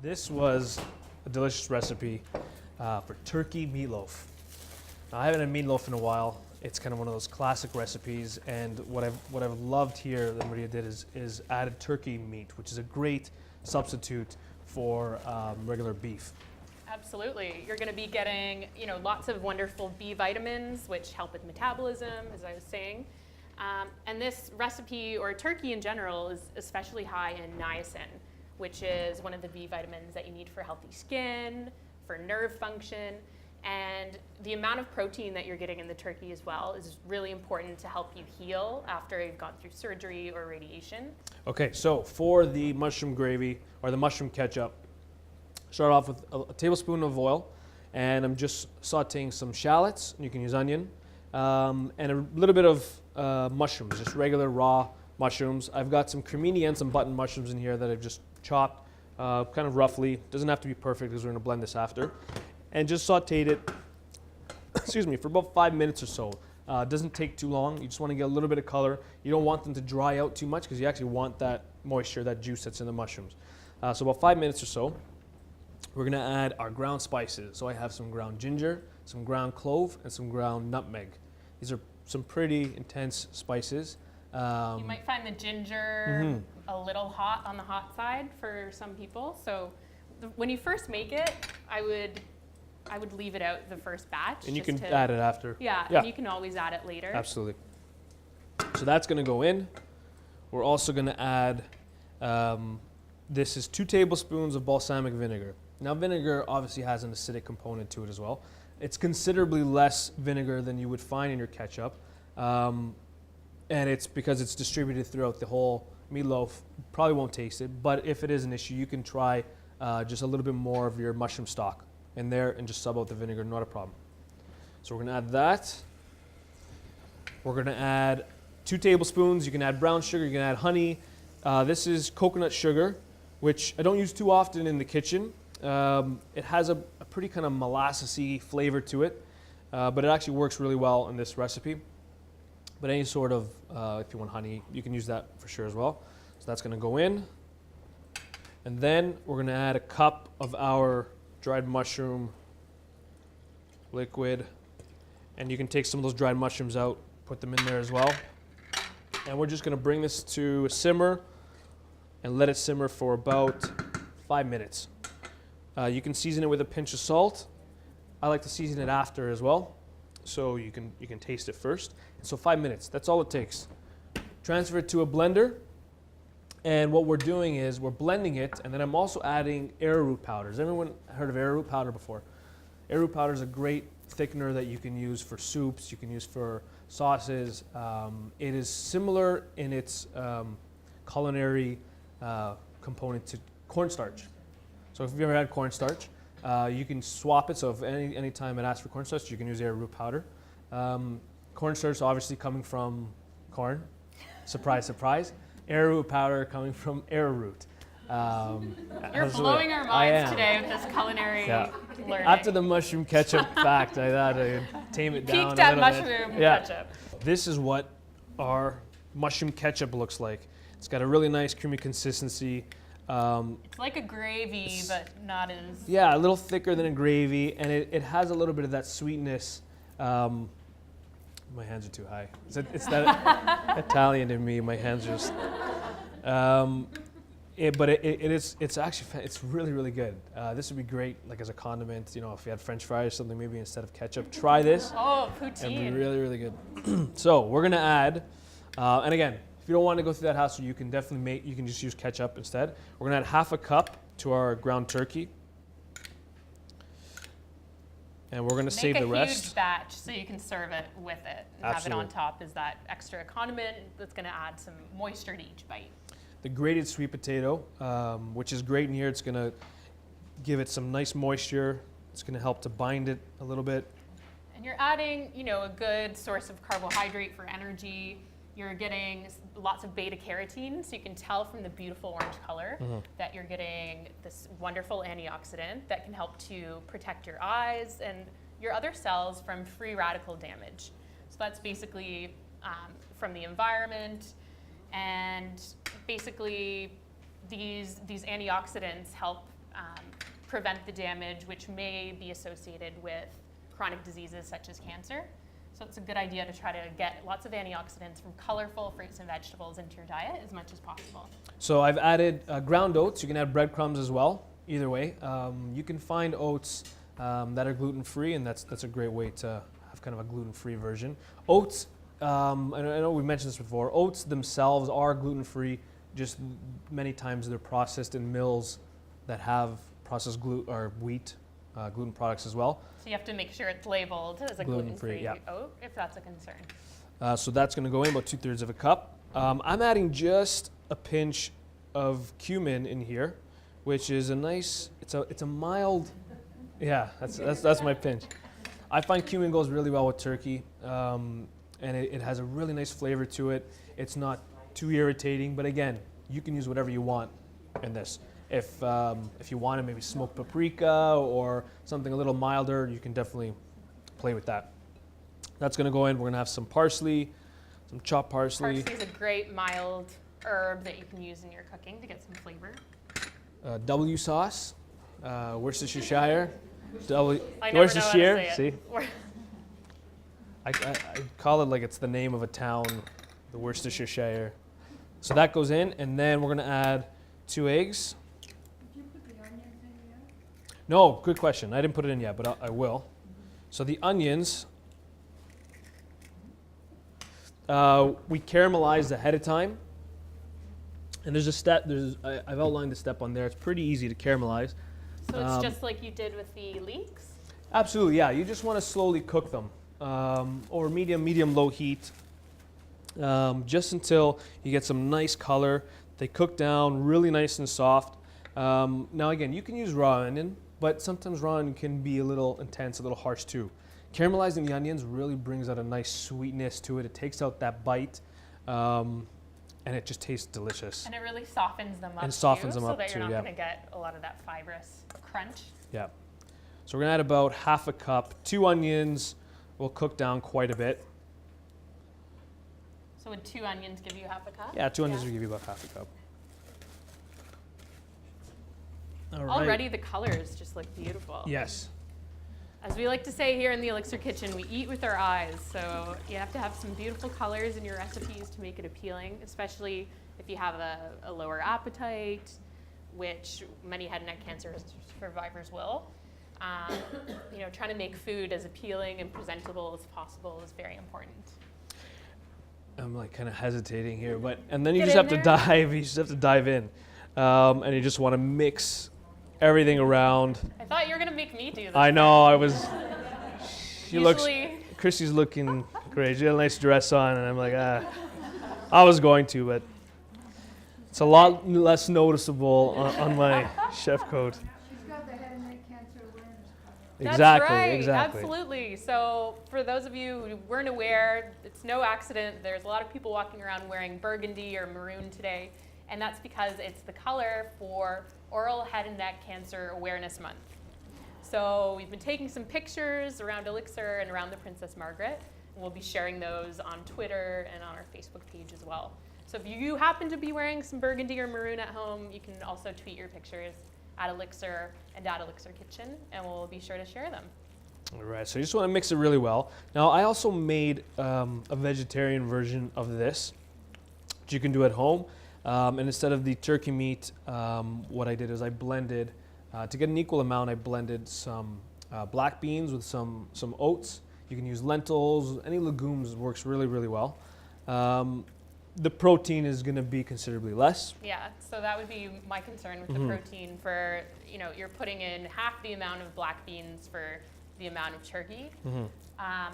This was a delicious recipe for turkey meatloaf. Now, I haven't had meatloaf in a while. It's kind of one of those classic recipes, and what I've loved here that Maria did is added turkey meat, which is a great substitute for regular beef. Absolutely. You're going to be getting, lots of wonderful B vitamins, which help with metabolism, as I was saying. And this recipe, or turkey in general, is especially high in niacin, which is one of the B vitamins that you need for healthy skin, for nerve function. And the amount of protein that you're getting in the turkey as well is really important to help you heal after you've gone through surgery or radiation. Okay, so for the mushroom gravy, or the mushroom ketchup, start off with a tablespoon of oil, and I'm just sauteing some shallots, you can use onion, and a little bit of mushrooms, just regular raw mushrooms. I've got some cremini and some button mushrooms in here that I've just chopped kind of roughly. Doesn't have to be perfect because we're going to blend this after. And just sauteed it, excuse me, for about 5 minutes or so. It doesn't take too long. You just want to get a little bit of color. You don't want them to dry out too much because you actually want that moisture, that juice that's in the mushrooms. So about 5 minutes or so, we're going to add our ground spices. So I have some ground ginger, some ground clove, and some ground nutmeg. These are some pretty intense spices. You might find the ginger a little hot on the hot side for some people. So when you first make it, I would leave it out the first batch. And you can add it after. Yeah, and you can always add it later. Absolutely. So that's going to go in. We're also going to add, this is 2 tablespoons of balsamic vinegar. Now vinegar obviously has an acidic component to it as well. It's considerably less vinegar than you would find in your ketchup. And it's because it's distributed throughout the whole meatloaf. Probably won't taste it, but if it is an issue, you can try just a little bit more of your mushroom stock in there and just sub out the vinegar, not a problem. So we're gonna add that. We're gonna add 2 tablespoons. You can add brown sugar, you can add honey. This is coconut sugar, which I don't use too often in the kitchen. It has a pretty kind of molassesy flavor to it, but it actually works really well in this recipe. But any sort of, if you want honey, you can use that for sure as well. So that's gonna go in. And then we're gonna add a cup of our dried mushroom liquid. And you can take some of those dried mushrooms out, put them in there as well. And we're just gonna bring this to a simmer and let it simmer for about 5 minutes. You can season it with a pinch of salt. I like to season it after as well, so you can taste it first. And so 5 minutes, that's all it takes. Transfer it to a blender. And what we're doing is we're blending it, and then I'm also adding arrowroot powder. Has everyone heard of arrowroot powder before? Arrowroot powder is a great thickener that you can use for soups, you can use for sauces. It is similar in its culinary component to cornstarch. So if you've ever had cornstarch, you can swap it. So if any time it asks for cornstarch, you can use arrowroot powder. Cornstarch obviously coming from corn. Surprise, surprise. Arrowroot powder coming from arrowroot. You're blowing our minds today with this culinary learning. After the mushroom ketchup fact, I thought I'd tame it down Peaked a at little mushroom bit. ketchup. This is what our mushroom ketchup looks like. It's got a really nice creamy consistency. It's like a gravy, but not as... Yeah, a little thicker than a gravy, and it has a little bit of that sweetness. My hands are too high. It's that Italian in me. My hands are just... it's actually, it's really, really good. This would be great, like as a condiment, if you had French fries or something, maybe instead of ketchup. Try this. Oh, poutine. It'd be really, really good. So we're gonna add, and again, if you don't want to go through that hassle, you can definitely you can just use ketchup instead. We're gonna add half a cup to our ground turkey. And we're gonna save the rest. Make a huge batch so you can serve it with it and have it on top as that extra condiment that's gonna add some moisture to each bite. The grated sweet potato, which is great in here. It's gonna give it some nice moisture. It's gonna help to bind it a little bit. And you're adding, a good source of carbohydrate for energy. You're getting lots of beta carotene, so you can tell from the beautiful orange color that you're getting this wonderful antioxidant that can help to protect your eyes and your other cells from free radical damage. So that's basically from the environment, and basically these antioxidants help prevent the damage which may be associated with chronic diseases such as cancer. So it's a good idea to try to get lots of antioxidants from colorful fruits and vegetables into your diet as much as possible. So I've added ground oats. You can add breadcrumbs as well. Either way, you can find oats that are gluten-free, and that's a great way to have kind of a gluten-free version. Oats, I know we mentioned this before, oats themselves are gluten-free, just many times they're processed in mills that have processed wheat gluten products as well. So you have to make sure it's labeled as a gluten-free oat if that's a concern. So that's going to go in about 2/3 of a cup. I'm adding just a pinch of cumin in here, which is a nice, it's a mild, yeah, that's my pinch. I find cumin goes really well with turkey, and it has a really nice flavor to it. It's not too irritating, but again, you can use whatever you want in this. If you want to maybe smoke paprika or something a little milder, you can definitely play with that. That's going to go in. We're going to have some parsley, some chopped parsley. Parsley is a great mild herb that you can use in your cooking to get some flavor. W sauce, Worcestershire. I never Worcestershire. know how to say See, it. I call it like it's the name of a town, the Worcestershire. So that goes in, and then we're going to add 2 eggs. Did you put the onions in yet? No, good question. I didn't put it in yet, but I will. So the onions, we caramelized ahead of time. And there's a step, I've outlined the step on there. It's pretty easy to caramelize. So it's just like you did with the leeks? Absolutely, yeah. You just want to slowly cook them over medium-low heat, just until you get some nice color. They cook down really nice and soft. Now again, you can use raw onion, but sometimes raw onion can be a little intense, a little harsh too. Caramelizing the onions really brings out a nice sweetness to it. It takes out that bite, and it just tastes delicious. And it really softens them up And softens too, them so up that you're too, not yeah. going to get a lot of that fibrous crunch. Yeah. So we're gonna add about 1/2 cup. 2 onions will cook down quite a bit. So would 2 onions give you 1/2 cup? Yeah, 2 onions will give you about 1/2 cup. All right. Already the colors just look beautiful. Yes. As we like to say here in the Elixir Kitchen, we eat with our eyes. So you have to have some beautiful colors in your recipes to make it appealing, especially if you have a lower appetite, which many head and neck cancer survivors will. Trying to make food as appealing and presentable as possible is very important. I'm like kind of hesitating here, and then you Get just in have to there. dive. You just have to dive in, and you just want to mix everything around. I thought you were going to make me do this. I know. I was. Usually, Chrissy's looking great. She had a nice dress on, and I'm like, I was going to, but it's a lot less noticeable on my chef coat. She's got the head and neck cancer awareness program. That's Exactly. right, Exactly. absolutely. So for those of you who weren't aware, it's no accident. There's a lot of people walking around wearing burgundy or maroon today, and that's because it's the color for Oral Head and Neck Cancer Awareness Month. So we've been taking some pictures around Elixir and around the Princess Margaret, and we'll be sharing those on Twitter and on our Facebook page as well. So if you happen to be wearing some burgundy or maroon at home, you can also tweet your pictures at Elixir and at Elixir Kitchen, and we'll be sure to share them. All right. So you just want to mix it really well. Now I also made a vegetarian version of this, which you can do at home. And instead of the turkey meat, what I did is I blended, to get an equal amount, I blended some black beans with some oats. You can use lentils, any legumes works really, really well. The protein is going to be considerably less. Yeah, so that would be my concern with the protein for, you're putting in half the amount of black beans for the amount of turkey.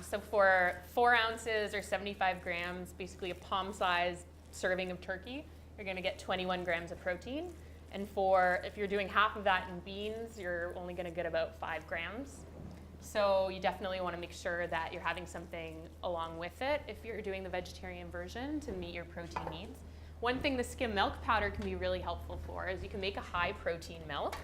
So for 4 ounces or 75 grams, basically a palm-sized serving of turkey, you're going to get 21 grams of protein. And if you're doing half of that in beans, you're only going to get about 5 grams. So you definitely want to make sure that you're having something along with it if you're doing the vegetarian version to meet your protein needs. One thing the skim milk powder can be really helpful for is you can make a high protein milk.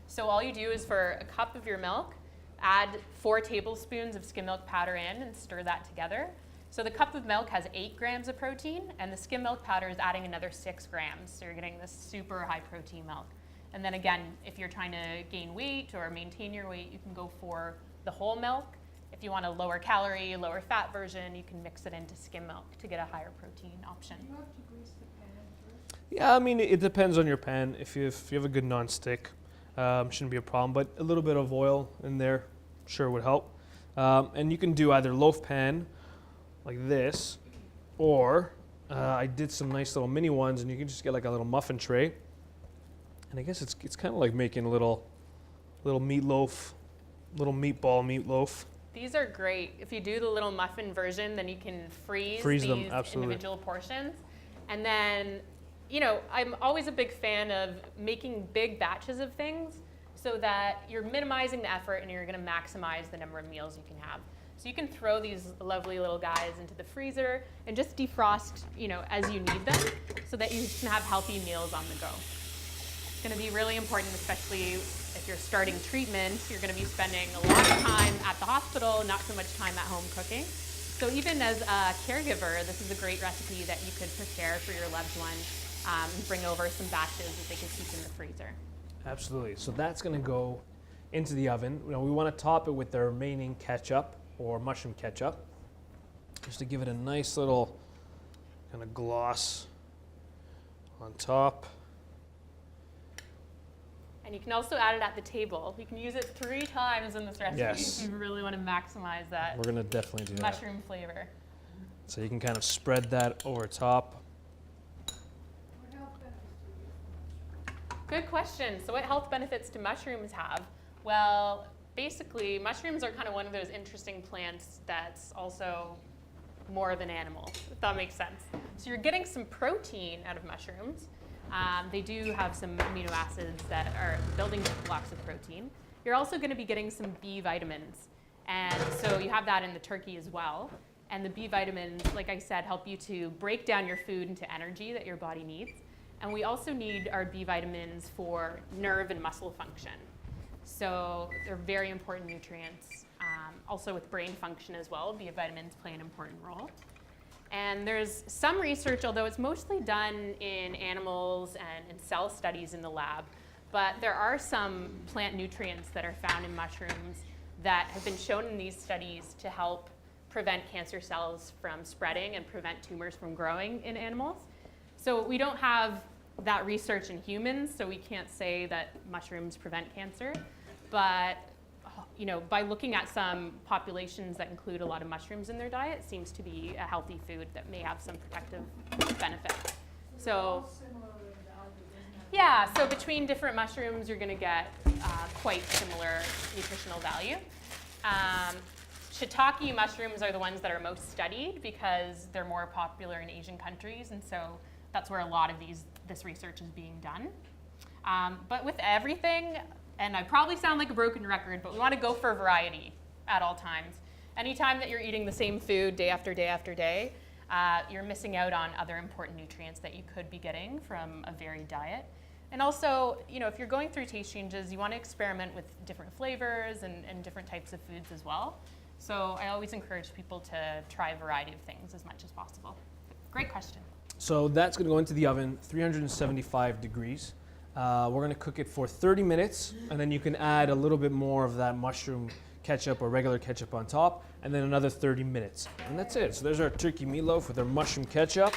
So all you do is for a cup of your milk, add 4 tablespoons of skim milk powder in and stir that together. So the cup of milk has 8 grams of protein, and the skim milk powder is adding another 6 grams. So you're getting this super high protein milk. And then again, if you're trying to gain weight or maintain your weight, you can go for the whole milk. If you want a lower calorie, lower fat version, you can mix it into skim milk to get a higher protein option. You have to grease the pan first. Yeah, I mean, it depends on your pan. If you have a good non-stick, shouldn't be a problem. But a little bit of oil in there sure would help. And you can do either loaf pan like this, or I did some nice little mini ones, and you can just get like a little muffin tray. And I guess it's kind of like making a little meatloaf, little meatball meatloaf. These are great. If you do the little muffin version, then you can freeze them, these absolutely. individual portions. And then, you know, I'm always a big fan of making big batches of things so that you're minimizing the effort and you're going to maximize the number of meals you can have. So you can throw these lovely little guys into the freezer and just defrost, you know, as you need them so that you can have healthy meals on the go. It's going to be really important, especially if you're starting treatment. You're going to be spending a lot of time at the hospital, not so much time at home cooking. So even as a caregiver, this is a great recipe that you could prepare for your loved one and bring over some batches that they can keep in the freezer. Absolutely. So that's going to go into the oven. You know, we want to top it with the remaining ketchup or mushroom ketchup, just to give it a nice little kind of gloss on top. And you can also add it at the table. You can use it 3 times in this recipe Yes. if you really want to maximize that We're going to definitely do that. mushroom flavor. So you can kind of spread that over top. What health benefits do you get from Good question. So what health benefits do mushrooms have? Well, basically, mushrooms are kind of one of those interesting plants that's also more than animal, if that makes sense. So you're getting some protein out of mushrooms. They do have some amino acids that are building blocks of protein. You're also going to be getting some B vitamins. And so you have that in the turkey as well. And the B vitamins, like I said, help you to break down your food into energy that your body needs. And we also need our B vitamins for nerve and muscle function. So they're very important nutrients. Also with brain function as well, B vitamins play an important role. And there's some research, although it's mostly done in animals and in cell studies in the lab, but there are some plant nutrients that are found in mushrooms that have been shown in these studies to help prevent cancer cells from spreading and prevent tumors from growing in animals. So we don't have that research in humans, so we can't say that mushrooms prevent cancer, but you know, by looking at some populations that include a lot of mushrooms in their diet, it seems to be a healthy food that may have some protective benefit. So, all similar in value, isn't it? yeah, so between different mushrooms, you're going to get quite similar nutritional value. Shiitake mushrooms are the ones that are most studied because they're more popular in Asian countries, and so that's where a lot of this research is being done. But with everything, and I probably sound like a broken record, but we want to go for variety at all times. Anytime that you're eating the same food day after day after day, you're missing out on other important nutrients that you could be getting from a varied diet. And also, you know, if you're going through taste changes, you want to experiment with different flavors and different types of foods as well. So I always encourage people to try a variety of things as much as possible. Great question. So that's going to go into the oven, 375 degrees. We're going to cook it for 30 minutes, and then you can add a little bit more of that mushroom ketchup or regular ketchup on top, and then another 30 minutes. And that's it. So there's our turkey meatloaf with our mushroom ketchup.